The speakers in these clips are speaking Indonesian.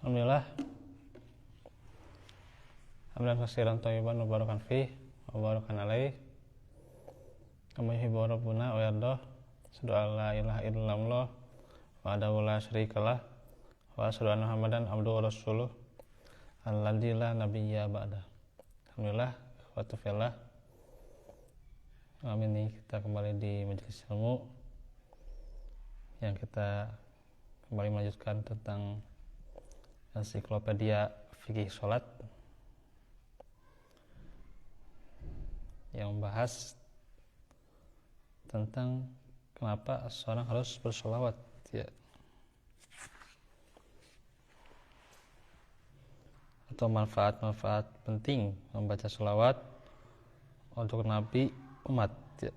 Alhamdulillah. Hamdan katsiran thayyiban mubarakan fih wa barakan alaih. Kama yuhibbu rabbuna wa yardah. Asyhadu an la ilaha illallah wahdahu la syarikalah wa asyhadu anna Muhammadan abduhu wa rasuluh alladzi la nabiyya ba'dah. Alhamdulillah, ikhwatu fillah. Malam ini kita kembali di majelis ilmu yang kita kembali melanjutkan tentang ensiklopedia fikih sholat yang membahas tentang kenapa seorang harus bersolawat ya, atau manfaat-manfaat penting membaca sholawat untuk Nabi umat ya.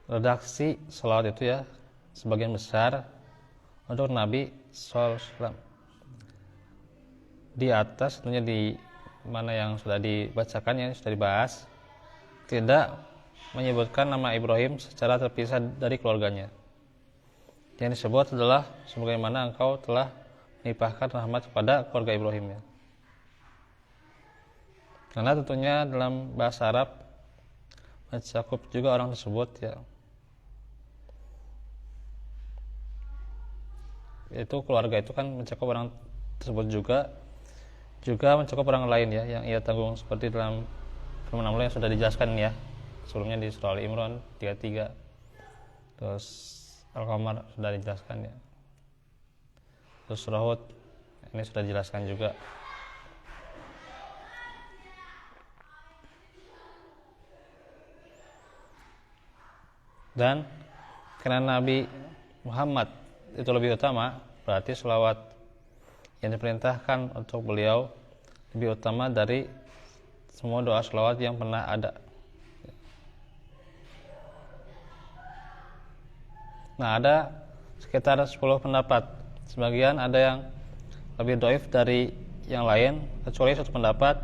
Redaksi sholawat itu ya sebagian besar untuk Nabi SAW. Di atas tentunya di mana yang sudah dibacakan ya, sudah dibahas, tidak menyebutkan nama Ibrahim secara terpisah dari keluarganya. Yang disebut adalah sebagaimana engkau telah melimpahkan rahmat kepada keluarga Ibrahim ya. Karena tentunya dalam bahasa Arab mencakup juga orang tersebut ya. Itu keluarga itu kan mencakup orang tersebut juga mencakup orang lain ya yang ia tanggung, seperti dalam firman Allah yang sudah dijelaskan ya sebelumnya di surah Al-Imran 33, terus Al-Qamar sudah dijelaskan ya, terus surah Hud ini sudah dijelaskan juga. Dan karena Nabi Muhammad itu lebih utama, berarti sholawat yang diperintahkan untuk beliau lebih utama dari semua doa sholawat yang pernah ada. Nah, ada sekitar 10 pendapat. Sebagian ada yang lebih dhaif dari yang lain, kecuali satu pendapat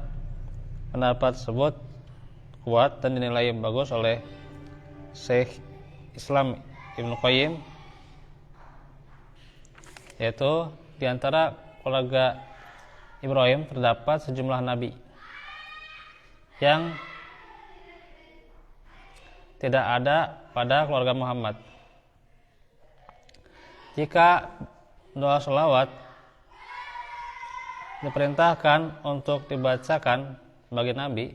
tersebut kuat dan dinilai bagus oleh Syekh Islam Ibnu Qayyim, yaitu di antara keluarga Ibrahim terdapat sejumlah nabi yang tidak ada pada keluarga Muhammad. Jika doa sholawat diperintahkan untuk dibacakan bagi nabi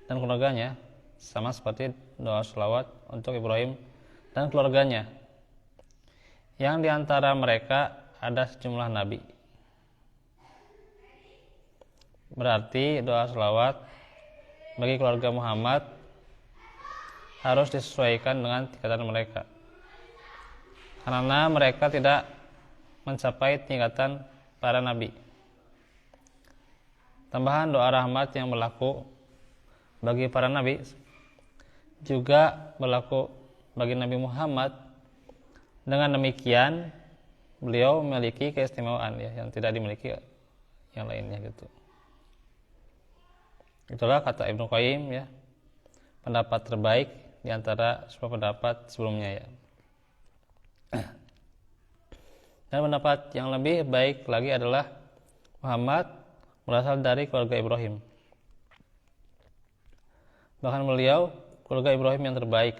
dan keluarganya, sama seperti doa sholawat untuk Ibrahim dan keluarganya, yang diantara mereka ada sejumlah nabi. Berarti doa sholawat bagi keluarga Muhammad harus disesuaikan dengan tingkatan mereka, karena mereka tidak mencapai tingkatan para nabi. Tambahan doa rahmat yang berlaku bagi para nabi juga berlaku bagi Nabi Muhammad. Dengan demikian beliau memiliki keistimewaan ya yang tidak dimiliki yang lainnya gitu. Itulah kata Ibnu Qayyim ya, pendapat terbaik di antara semua pendapat sebelumnya ya. Dan pendapat yang lebih baik lagi adalah Muhammad berasal dari keluarga Ibrahim. Bahkan beliau keluarga Ibrahim yang terbaik,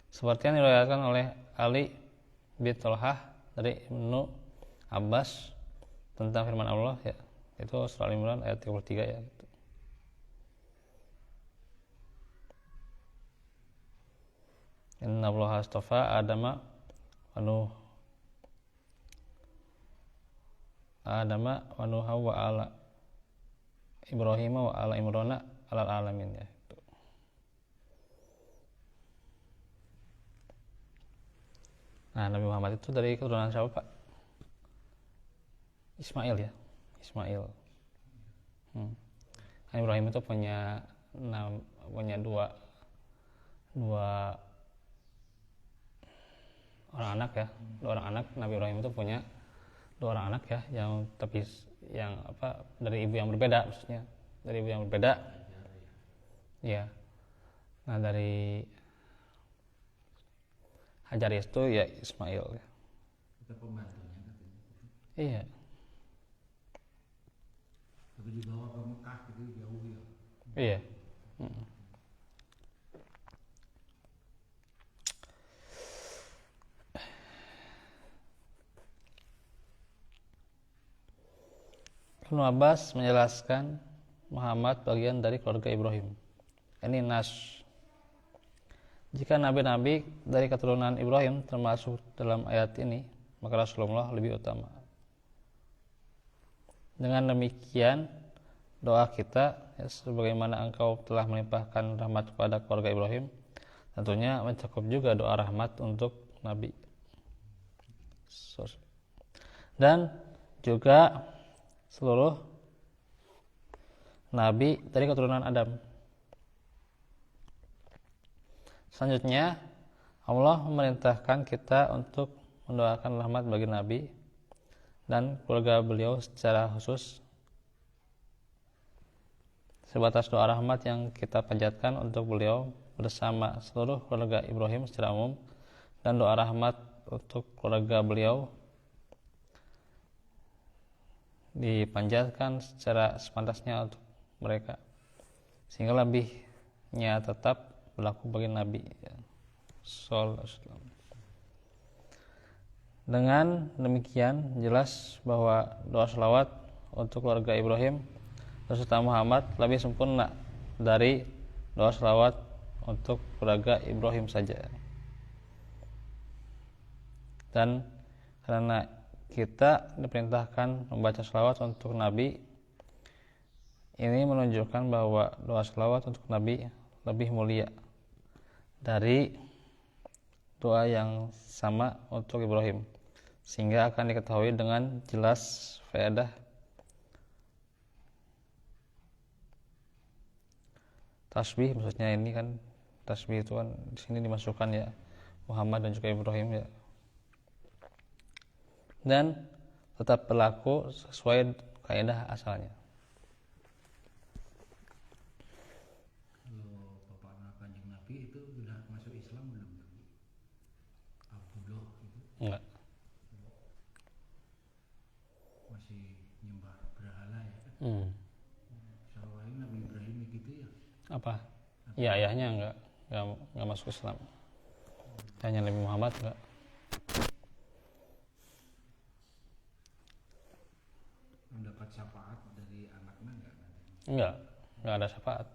seperti yang diriwayatkan oleh Ali bin Thalhah dari Ibnu Abbas tentang firman Allah ya, itu surah Al-Imran ayat 33 ya gitu. Inna Allah astafa Adama wa Nuha wa ala Ibrahim wa ala Imrana alal alamin ya. Nah, Nabi Muhammad itu dari keturunan siapa, Pak? Ismail ya, Ismail. Ibrahim itu punya dua orang anak ya, dua orang anak. Nabi Ibrahim itu punya dua orang anak ya, yang tapi yang dari ibu yang berbeda, maksudnya dari ibu yang berbeda. Ya. Nah, dari Hajar itu ya Ismail ya. Kita pembantunya katanya. Iya. Tapi dibawa ke Mekah gitu jauh ya. Iya. Ibnu Abbas menjelaskan Muhammad bagian dari keluarga Ibrahim. Ini nas. Jika nabi-nabi dari keturunan Ibrahim termasuk dalam ayat ini, maka Rasulullah lebih utama. Dengan demikian, doa kita ya, sebagaimana engkau telah melimpahkan rahmat kepada keluarga Ibrahim, tentunya mencakup juga doa rahmat untuk Nabi. Dan juga seluruh Nabi dari keturunan Adam. Selanjutnya, Allah memerintahkan kita untuk mendoakan rahmat bagi Nabi dan keluarga beliau secara khusus. Sebatas doa rahmat yang kita panjatkan untuk beliau bersama seluruh keluarga Ibrahim secara umum, dan doa rahmat untuk keluarga beliau dipanjatkan secara sepantasnya untuk mereka, sehingga lebihnya tetap berlaku bagi Nabi sallallahu alaihi wasallam. Dengan demikian jelas bahwa doa shalawat untuk keluarga Ibrahim serta Muhammad lebih sempurna dari doa shalawat untuk keluarga Ibrahim saja. Dan karena kita diperintahkan membaca shalawat untuk Nabi, ini menunjukkan bahwa doa shalawat untuk Nabi lebih mulia dari doa yang sama untuk Ibrahim, sehingga akan diketahui dengan jelas faedah tasbih. Maksudnya ini kan tasbih itu kan di sini dimasukkan ya Muhammad dan juga Ibrahim ya, dan tetap berlaku sesuai kaidah asalnya. Kalau bapaknya Kanjeng Nabi itu sudah masuk Islam belum? Abdullah itu Enggak. masih nyembah berhala ya. Soalnya Nabi Ibrahim gitu ya. Apa? Ya ayahnya enggak masuk Islam. Hanya Nabi Muhammad enggak. Mendapat syafaat dari anaknya enggak? Enggak ada syafaat.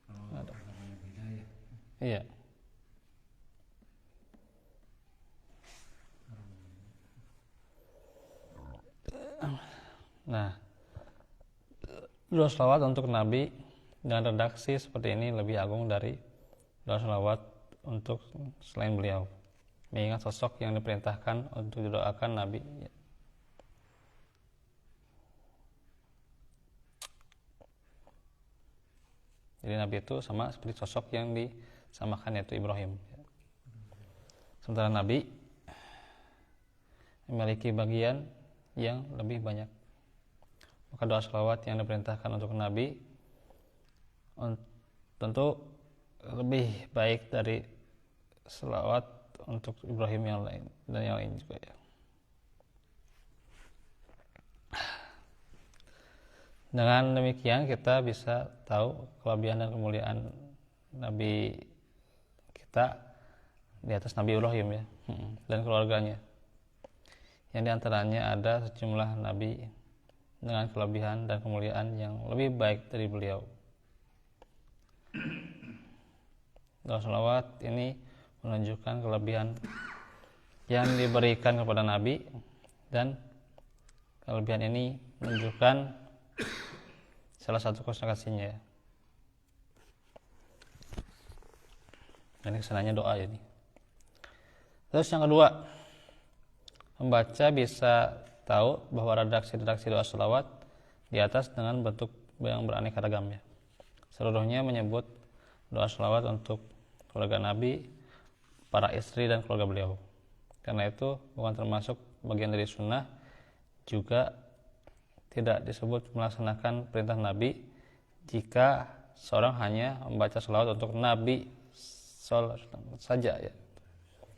Oh, agamanya beda ya. Iya. Nah, doa shalawat untuk Nabi dengan redaksi seperti ini lebih agung dari doa shalawat untuk selain beliau, mengingat sosok yang diperintahkan untuk didoakan Nabi. Jadi Nabi itu sama seperti sosok yang disamakan, yaitu Ibrahim. Sementara Nabi memiliki bagian yang lebih banyak, maka doa shalawat yang diperintahkan untuk Nabi tentu lebih baik dari shalawat untuk Ibrahim yang lain dan yang lain juga ya. Dengan demikian kita bisa tahu kelebihan dan kemuliaan Nabi kita di atas Nabi Ibrahim ya, dan keluarganya, yang diantaranya ada sejumlah nabi dengan kelebihan dan kemuliaan yang lebih baik dari beliau. Doa shalawat ini menunjukkan kelebihan yang diberikan kepada Nabi, dan kelebihan ini menunjukkan salah satu konsentrasinya ya. Ini kesananya doa ini. Terus yang kedua, membaca bisa tahu bahwa redaksi-redaksi doa shalawat di atas dengan bentuk yang beraneka ragam ya. Seluruhnya menyebut doa shalawat untuk keluarga Nabi, para istri dan keluarga beliau. Karena itu bukan termasuk bagian dari sunnah, juga tidak disebut melaksanakan perintah Nabi jika seorang hanya membaca shalawat untuk Nabi saja ya.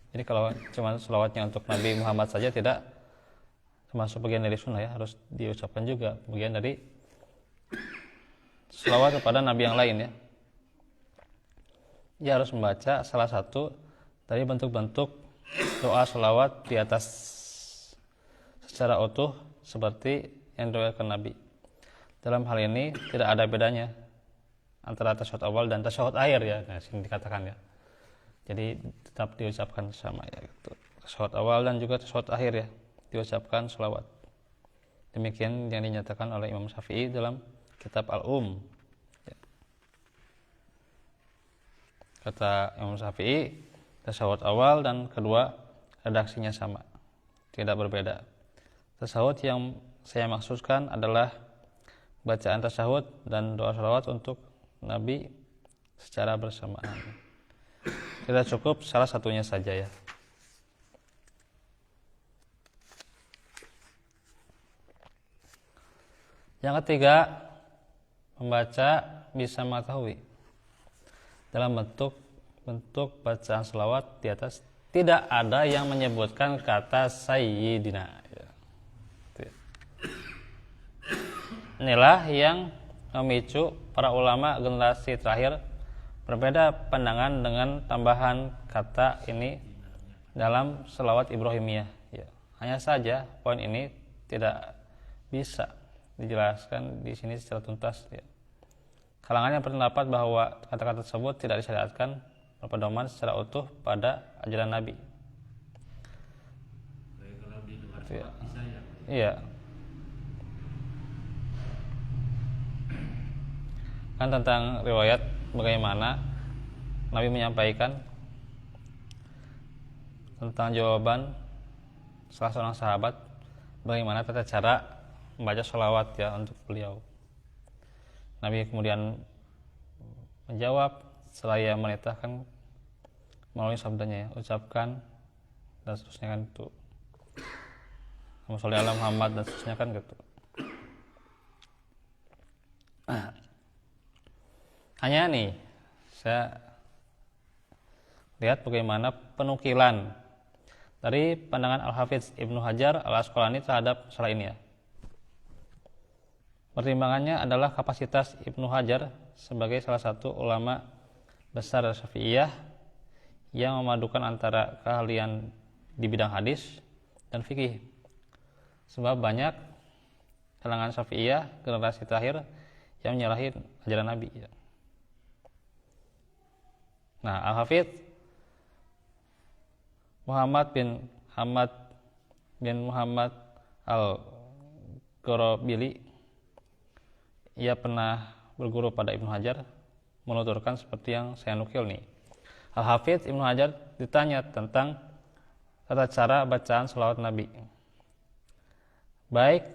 Jadi kalau cuma selawatnya untuk Nabi Muhammad saja tidak termasuk bagian dari sunnah ya, harus diucapkan juga bagian dari selawat kepada Nabi yang lain ya. Dia harus membaca salah satu dari bentuk-bentuk doa selawat di atas secara utuh seperti yang diriwayatkan Nabi. Dalam hal ini tidak ada bedanya antara tasyahud awal dan tasyahud akhir ya. Nah, sini dikatakan ya. Jadi tetap diucapkan sama ya gitu. Tasyahud awal dan juga tasyahud akhir ya diucapkan selawat. Demikian yang dinyatakan oleh Imam Syafi'i dalam kitab Al-Um. Ya. Kata Imam Syafi'i, tasyahud awal dan kedua redaksinya sama, tidak berbeda. Tasyahud yang saya maksudkan adalah bacaan tasyahud dan doa shalawat untuk Nabi secara bersamaan. Tidak cukup salah satunya saja ya. Yang ketiga, membaca bisa mengetahui dalam bentuk bacaan selawat di atas tidak ada yang menyebutkan kata sayyidina ya. Inilah yang memicu para ulama generasi terakhir berbeda pandangan dengan tambahan kata ini dalam selawat Ibrahimiyah ya. Hanya saja poin ini tidak bisa dijelaskan di sini secara tuntas ya. Kalangan yang berpendapat bahwa kata-kata tersebut tidak disyariatkan berpedoman secara utuh pada ajaran Nabi. Kalau di luar Ya. bisa ya. Iya. Kan tentang riwayat bagaimana Nabi menyampaikan tentang jawaban salah seorang sahabat bagaimana tata cara membaca sholawat ya untuk beliau. Nabi kemudian menjawab setelah ia menitahkan melalui sabdanya ya, ucapkan dan seterusnya kan itu. Sholli ala Muhammad dan seterusnya kan gitu. Hanya nih saya lihat bagaimana penukilan dari pandangan Al-Hafidz Ibnu Hajar Al-Asqalani terhadap masalah ini ya. Pertimbangannya adalah kapasitas Ibnu Hajar sebagai salah satu ulama besar Syafi'iyah yang memadukan antara keahlian di bidang hadis dan fikih. Sebab banyak kalangan Syafi'iyah generasi terakhir yang menyalahi ajaran Nabi. Nah, Al-Hafidz Muhammad bin Muhammad Al-Ghorobili, ia pernah berguru pada Ibnu Hajar, menuturkan seperti yang saya nukil nih. Al-Hafidz Ibnu Hajar ditanya tentang tata cara bacaan sholawat Nabi, baik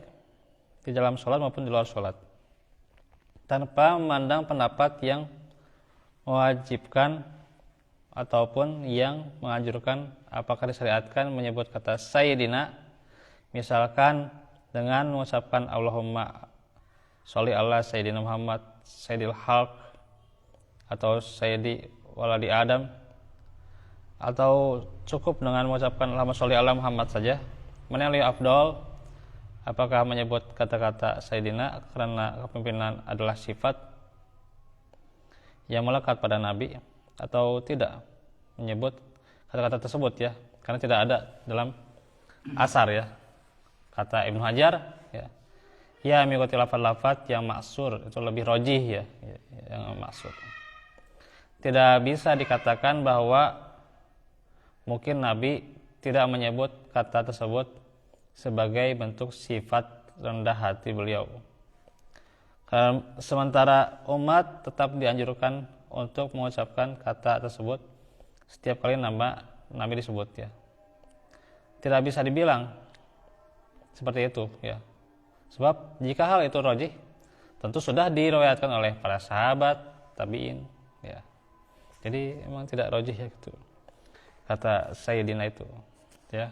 di dalam sholat maupun di luar sholat, tanpa memandang pendapat yang mewajibkan ataupun yang menganjurkan apakah disyariatkan menyebut kata sayyidina, misalkan dengan mengucapkan Allahumma sholli ala sayyidina Muhammad sayyidil khalq atau sayyidi waladi Adam, atau cukup dengan mengucapkan Allahumma sholli ala Muhammad saja. Mana yang lebih afdol? Apakah menyebut kata-kata sayyidina karena kepemimpinan adalah sifat yang melekat pada Nabi, atau tidak menyebut kata-kata tersebut ya, karena tidak ada dalam asar ya. Kata Ibnu Hajar ya mengikuti lafaz-lafaz yang maksur itu lebih rojih ya, yang maksur. Tidak bisa dikatakan bahwa mungkin Nabi tidak menyebut kata tersebut sebagai bentuk sifat rendah hati beliau. Sementara umat tetap dianjurkan untuk mengucapkan kata tersebut setiap kali nama Nabi disebut ya. Tidak bisa dibilang seperti itu ya. Sebab jika hal itu rojih, tentu sudah diriwayatkan oleh para sahabat, tabi'in ya. Jadi memang tidak rojih ya gitu. Kata Sayyidina itu ya.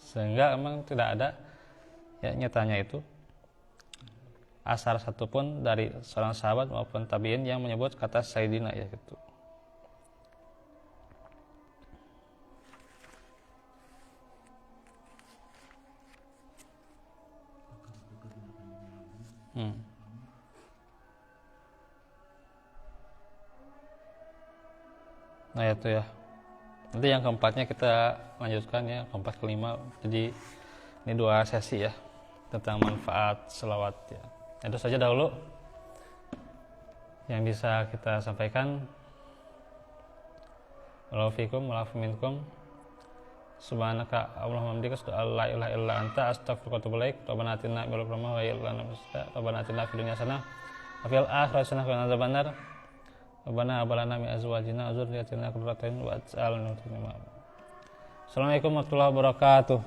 Sehingga memang tidak ada ya nyatanya itu asar satupun dari seorang sahabat maupun tabiin yang menyebut kata Sayyidina ya gitu. Nah itu ya. Nanti yang keempatnya kita lanjutkan ya, keempat kelima. Jadi ini 2 sesi ya tentang manfaat selawat ya. Itu saja dahulu yang bisa kita sampaikan. Wallahu fiikum wa afu minkum. Subhanaka Allahumma hamdika la ilaha illa anta astaghfiruka wa atubu ilaik. Rabbana atina min ladunka rahmah wa hab lana min ladunka Rabbana atina fid dunya hasanah wa fil akhirati hasanah wa qina adzabannar. Rabbana hab lana min azwajina wa dzurriyyatina qurrata a'yun waj'alna lil muttaqina imama. Assalamualaikum warahmatullahi wabarakatuh.